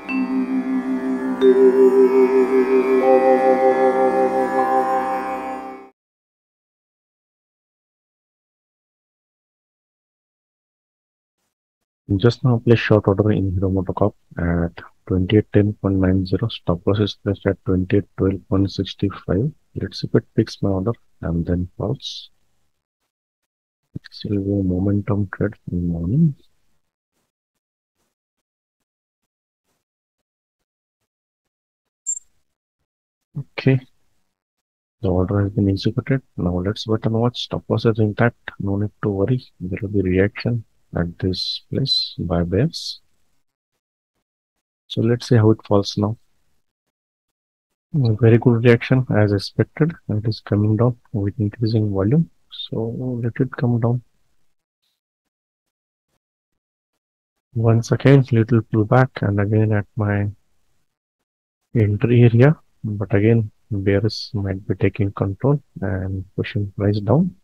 Just now place short order in Hero MotoCorp at 2810.90. Stop loss is placed at 2812.65. Let's see if it picks my order and then falls. It's a momentum trade in the morning. Okay, the order has been executed. Now let's wait and watch. Stop loss is intact. No need to worry. There will be reaction at this place by bears. So let's see how it falls now. Very good reaction as expected. It is coming down with increasing volume. So let it come down. Once again, little pullback and again at my entry area. But again, bears might be taking control and pushing price down.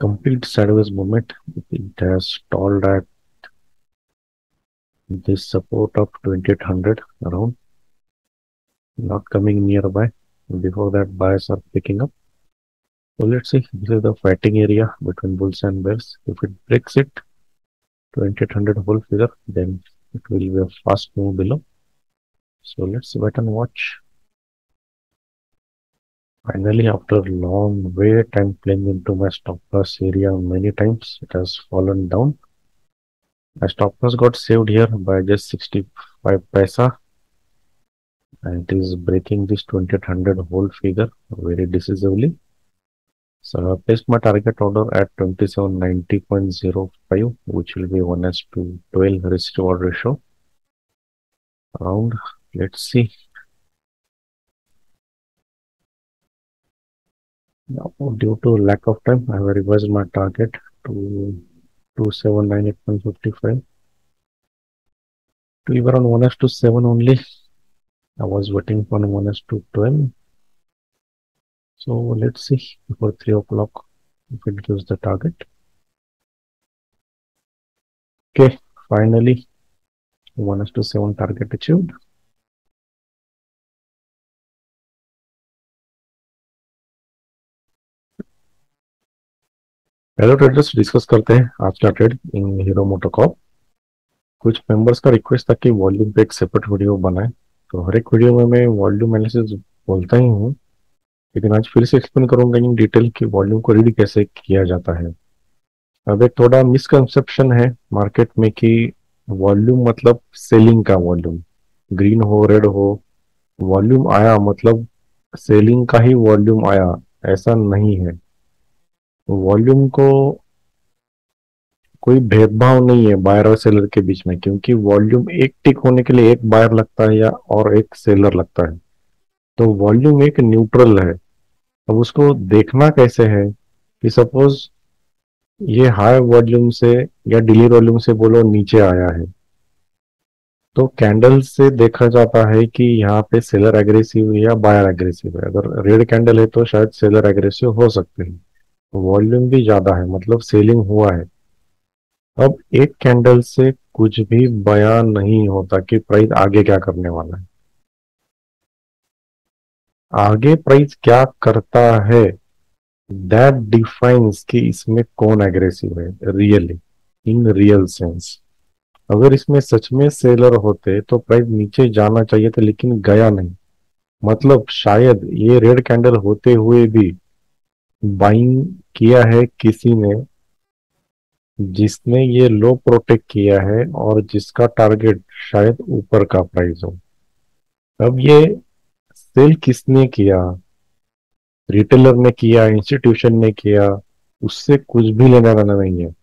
Complete sideways movement. It has stalled at this support of 2800 around. Not coming nearby. Before that, buyers are picking up. So let's see. This is the fighting area between bulls and bears. If it breaks it, 2800 whole figure, then it will be a fast move below. So let's wait and watch. Finally, after a long wait and playing into my stop loss area many times, it has fallen down. My stop loss got saved here by just 65 paisa. And it is breaking this 2800 whole figure very decisively. So I placed my target order at 2790.05, which will be 1:12 risk reward ratio. Around, let's see. Now, due to lack of time, I have revised my target to 2798.55 to be around 1:7 only. I was waiting for 1:12. So let's see before 3 o'clock if it gives the target. Okay, finally 1:7 target achieved. Hello traders, discuss करते हैं आज का trade in hero MotoCorp. कुछ members का request था कि volume पे एक सेपरेट वीडियो बनाए, तो हर एक वीडियो में मैं वॉल्यूम एनालिसिस बोलता ही हूँ, लेकिन आज फिर से एक्सप्लेन करूंगा इन डिटेल कि वॉल्यूम को रीड कैसे किया जाता है। अब एक थोड़ा मिसकंसेप्शन है मार्केट में कि वॉल्यूम मतलब सेलिंग का वॉल्यूम, ग्रीन हो रेड हो, वॉल्यूम आया मतलब सेलिंग का ही वॉल्यूम आया, ऐसा नहीं है। वॉल्यूम को कोई भेदभाव नहीं है बायर और सेलर के बीच में, क्योंकि वॉल्यूम एक टिक होने के लिए एक बायर लगता है या और एक सेलर लगता है। तो वॉल्यूम एक न्यूट्रल है। अब उसको देखना कैसे है कि सपोज ये हाई वॉल्यूम से या डिली वॉल्यूम से बोलो नीचे आया है, तो कैंडल से देखा जाता है कि यहाँ पे सेलर एग्रेसिव है या बायर एग्रेसिव है। अगर रेड कैंडल है तो शायद सेलर एग्रेसिव हो सकते हैं। वॉल्यूम भी ज्यादा है मतलब सेलिंग हुआ है। अब एक कैंडल से कुछ भी बयान नहीं होता कि प्राइस आगे क्या करने वाला है। आगे प्राइस क्या करता है दैट डिफाइंस कि इसमें कौन एग्रेसिव है रियली, इन रियल सेंस। अगर इसमें सच में सेलर होते तो प्राइस नीचे जाना चाहिए था, लेकिन गया नहीं। मतलब शायद ये रेड कैंडल होते हुए भी बाइंग किया है किसी ने, जिसने ये लो प्रोटेक्ट किया है और जिसका टारगेट शायद ऊपर का प्राइस हो। अब ये सेल किसने किया, रिटेलर ने किया, इंस्टीट्यूशन ने किया, उससे कुछ भी लेना देना नहीं है।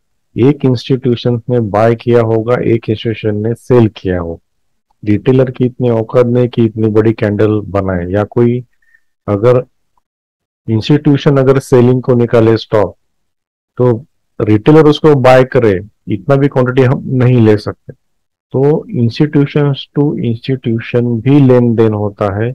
एक इंस्टीट्यूशन ने बाय किया होगा, एक इंस्टीट्यूशन ने सेल किया हो। रिटेलर की इतनी औकात नहीं कि इतनी बड़ी कैंडल बनाए, या कोई अगर इंस्टीट्यूशन अगर सेलिंग को निकाले स्टॉक, तो रिटेलर उसको बाय करे, इतना भी क्वांटिटी हम नहीं ले सकते। तो इंस्टीट्यूशन टू इंस्टीट्यूशन भी लेन देन होता है,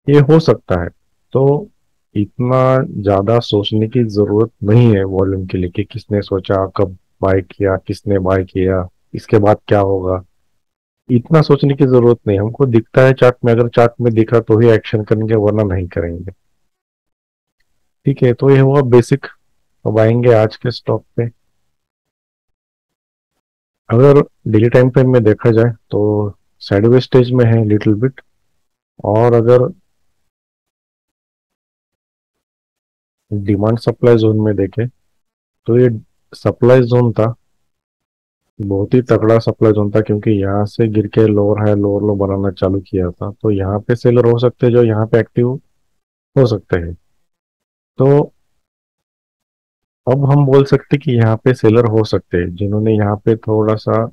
ये हो सकता है। तो इतना ज्यादा सोचने की जरूरत नहीं है वॉल्यूम के लिए कि किसने सोचा, कब बाय किया, किसने बाय किया। इसके बाद क्या होगा, इतना सोचने की जरूरत नहीं। हमको दिखता है चार्ट में, अगर चार्ट में दिखा तो ही एक्शन करेंगे, वरना नहीं करेंगे। ठीक है, तो ये हुआ बेसिक। अब आएंगे आज के स्टॉक पे। अगर डेली टाइम फ्रेम में देखा जाए तो साइडवेज स्टेज में है लिटिल बिट। और अगर डिमांड सप्लाई जोन में देखें तो ये सप्लाई जोन था, बहुत ही तगड़ा सप्लाई जोन था, क्योंकि यहाँ से गिर के लोअर हाई लोअर लो बनाना चालू किया था। तो यहाँ पे सेलर हो सकते हैं जो यहाँ पे एक्टिव हो सकते हैं। तो अब हम बोल सकते कि यहाँ पे सेलर हो सकते हैं जिन्होंने यहाँ पे थोड़ा सा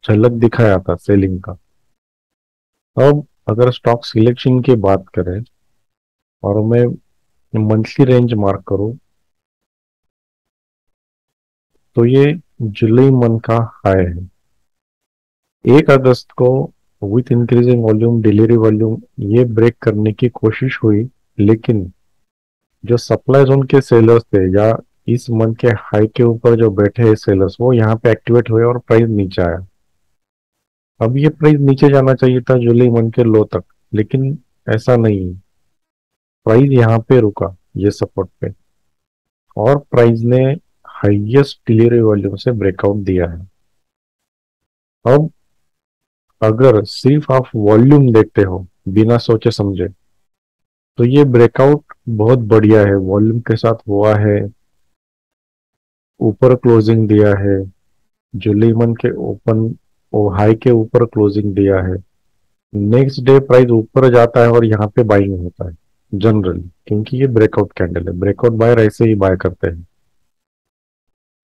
झलक दिखाया था सेलिंग का। अब अगर स्टॉक सिलेक्शन की बात करें और मैं मंथली रेंज मार्क करूं, तो ये जुलाई मंथ का हाई है। 1 अगस्त को with increasing volume delivery volume ये ब्रेक करने की कोशिश हुई, लेकिन जो सप्लाई जोन के सेलर्स थे या इस मंथ के हाई के ऊपर जो बैठे हैं सेलर्स, वो यहाँ पे एक्टिवेट हुए और प्राइस नीचे आया। अब ये प्राइस नीचे जाना चाहिए था जुलाई मंथ के लो तक, लेकिन ऐसा नहीं। प्राइस यहाँ पे रुका, ये सपोर्ट पे, और प्राइस ने हाईएस्ट डिलीवरी वॉल्यूम से ब्रेकआउट दिया है। अब अगर सिर्फ आप वॉल्यूम देखते हो बिना सोचे समझे, तो ये ब्रेकआउट बहुत बढ़िया है, वॉल्यूम के साथ हुआ है, ऊपर क्लोजिंग दिया है, जुलाई मंथ के ओपन और हाई के ऊपर क्लोजिंग दिया है। नेक्स्ट डे प्राइस ऊपर जाता है और यहाँ पे बाइंग होता है जनरली, क्योंकि ये ब्रेकआउट कैंडल है, ब्रेकआउट बायर ऐसे ही बाय करते हैं।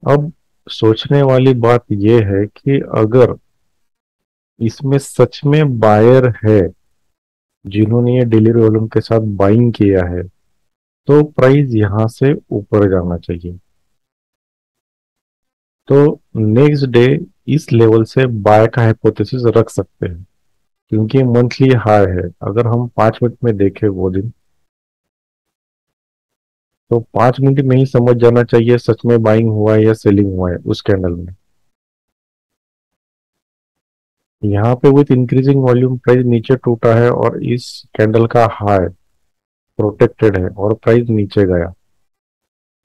अब सोचने वाली बात यह है कि अगर इसमें सच में बायर है जिन्होंने ये डिलीवरी वॉल्यूम के साथ बाइंग किया है, तो प्राइस यहां से ऊपर जाना चाहिए। तो नेक्स्ट डे इस लेवल से बाय का हाइपोथेसिस रख सकते हैं, क्योंकि मंथली हाई है। अगर हम 5 मिनट में देखें वो दिन, तो 5 मिनट में ही समझ जाना चाहिए सच में बाइंग हुआ है या सेलिंग हुआ है उस कैंडल में। यहाँ पे विथ इंक्रीजिंग वॉल्यूम प्राइस नीचे टूटा है और इस कैंडल का हाई प्रोटेक्टेड है और प्राइस नीचे गया।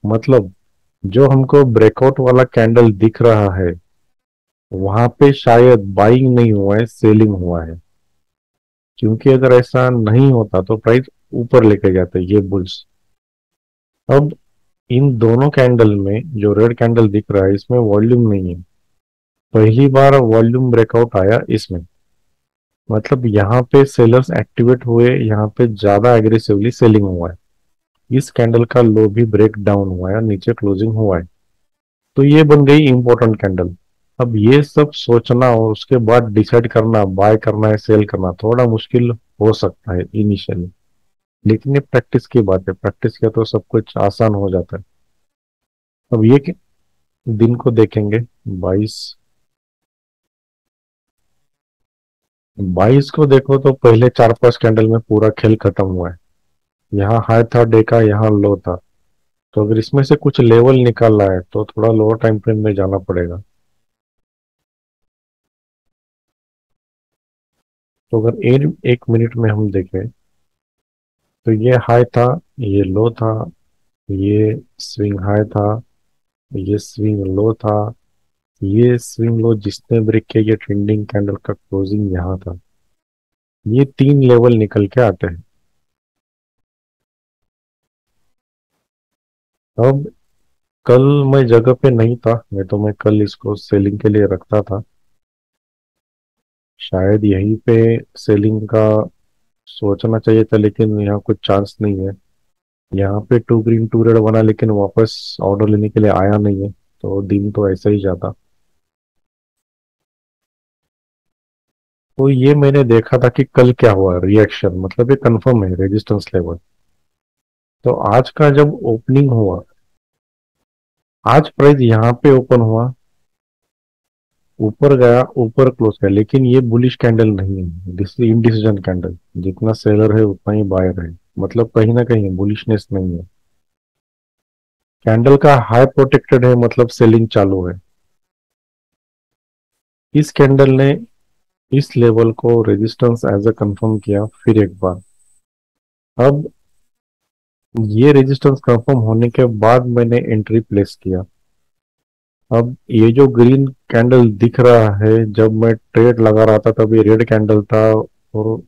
मतलब जो हमको ब्रेकआउट वाला कैंडल दिख रहा है, वहां पे शायद बाइंग नहीं हुआ है, सेलिंग हुआ है। क्योंकि अगर ऐसा नहीं होता तो प्राइस ऊपर लेके जाते ये बुल्स। अब इन दोनों कैंडल में जो रेड कैंडल दिख रहा है, इसमें वॉल्यूम नहीं है। पहली बार वॉल्यूम ब्रेकआउट आया इसमें, मतलब यहाँ पे सेलर्स एक्टिवेट हुए, यहाँ पे ज्यादा एग्रेसिवली सेलिंग हुआ है। इस कैंडल का लो भी ब्रेक डाउन हुआ है, नीचे क्लोजिंग हुआ है। तो ये बन गई इंपॉर्टेंट कैंडल। अब ये सब सोचना और उसके बाद डिसाइड करना बाय करना है सेल करना थोड़ा मुश्किल हो सकता है इनिशियली, लेकिन ये प्रैक्टिस की बात है, प्रैक्टिस किया तो सब कुछ आसान हो जाता है। अब ये दिन को देखेंगे, 22 को देखो तो पहले 4-5 कैंडल में पूरा खेल खत्म हुआ है। यहाँ हाई था डे का, यहाँ लो था। तो अगर इसमें से कुछ लेवल निकालना है तो थोड़ा लोअर टाइम फ्रेम में जाना पड़ेगा। तो अगर 1 मिनट में हम देखें तो ये हाई था, ये लो था, ये स्विंग हाई था, ये स्विंग लो था, ये स्विंग लो जिसने ब्रेक किया, ये ट्रेंडिंग कैंडल का क्लोजिंग यहाँ था। ये 3 लेवल निकल के आते हैं। अब कल मैं जगह पे नहीं था, नहीं तो मैं कल इसको सेलिंग के लिए रखता था। शायद यहीं पे सेलिंग का सोचना चाहिए था, लेकिन यहाँ कुछ चांस नहीं है। यहाँ पे टू ग्रीन टू रेड बना, लेकिन वापस ऑर्डर लेने के लिए आया नहीं है, तो दिन तो ऐसा ही जाता। तो ये मैंने देखा था कि कल क्या हुआ रिएक्शन, मतलब ये कंफर्म है रेजिस्टेंस लेवल। तो आज का जब ओपनिंग हुआ, आज प्राइस यहाँ पे ओपन हुआ, ऊपर गया, ऊपर क्लोज किया, लेकिन ये बुलिश कैंडल नहीं है, दिस इनडिसीजन कैंडल। जितना सेलर है उतना ही बायर है, मतलब कहीं ना कहीं बुलिशनेस नहीं है। कैंडल का हाई प्रोटेक्टेड है, मतलब सेलिंग चालू है। इस कैंडल ने इस लेवल को रेजिस्टेंस एज अ कंफर्म किया फिर एक बार। अब ये रेजिस्टेंस कंफर्म होने के बाद मैंने एंट्री प्लेस किया। अब ये जो ग्रीन कैंडल दिख रहा है, जब मैं ट्रेड लगा रहा था तब ये रेड कैंडल था और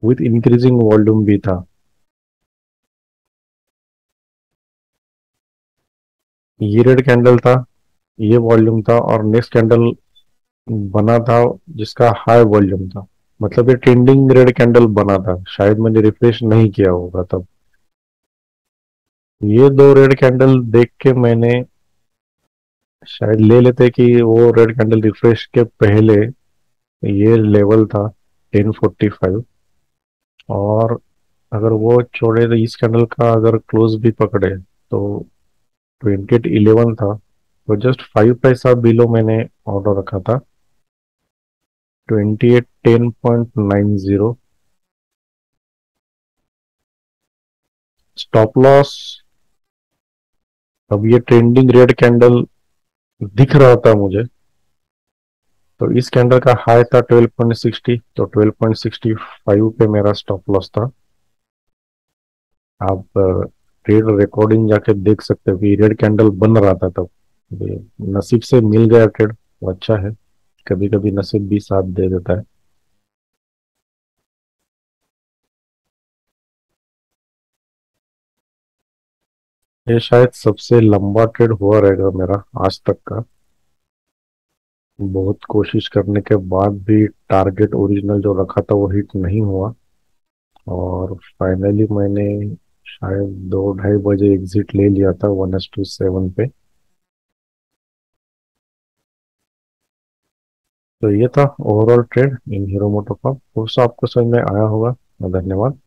विथ इंक्रीजिंग वॉल्यूम भी था। ये रेड कैंडल था, ये वॉल्यूम था, और नेक्स्ट कैंडल बना था जिसका हाई वॉल्यूम था। मतलब ये ट्रेंडिंग रेड कैंडल बना था, शायद मैंने रिफ्रेश नहीं किया होगा तब। ये दो रेड कैंडल देख के मैंने शायद ले लेते कि वो रेड कैंडल रिफ्रेश के पहले ये लेवल था 1045। और अगर वो छोड़े तो इस कैंडल का अगर क्लोज भी पकड़े तो 2811 था, तो जस्ट 5 पैसा बिलो मैंने ऑर्डर रखा था। 2810.90 स्टॉप लॉस। अब ये ट्रेंडिंग रेड कैंडल दिख रहा था मुझे, तो इस कैंडल का हाई था 12.60, तो 12.65 पे मेरा स्टॉप लॉस था। आप ट्रेड रिकॉर्डिंग जाके देख सकते हो कि रेड कैंडल बन रहा था तब। ये नसीब से मिल गया ट्रेड, वो अच्छा है। कभी कभी नसीब भी साथ दे देता है। ये शायद सबसे लंबा ट्रेड हुआ रहेगा मेरा आज तक का। बहुत कोशिश करने के बाद भी टारगेट ओरिजिनल जो रखा था वो हिट नहीं हुआ, और फाइनली मैंने शायद 2-2:30 बजे एग्जिट ले लिया था 1:7 पे। तो ये था overall trade in hero MotoCorp. आपको समझ में आया होगा। धन्यवाद।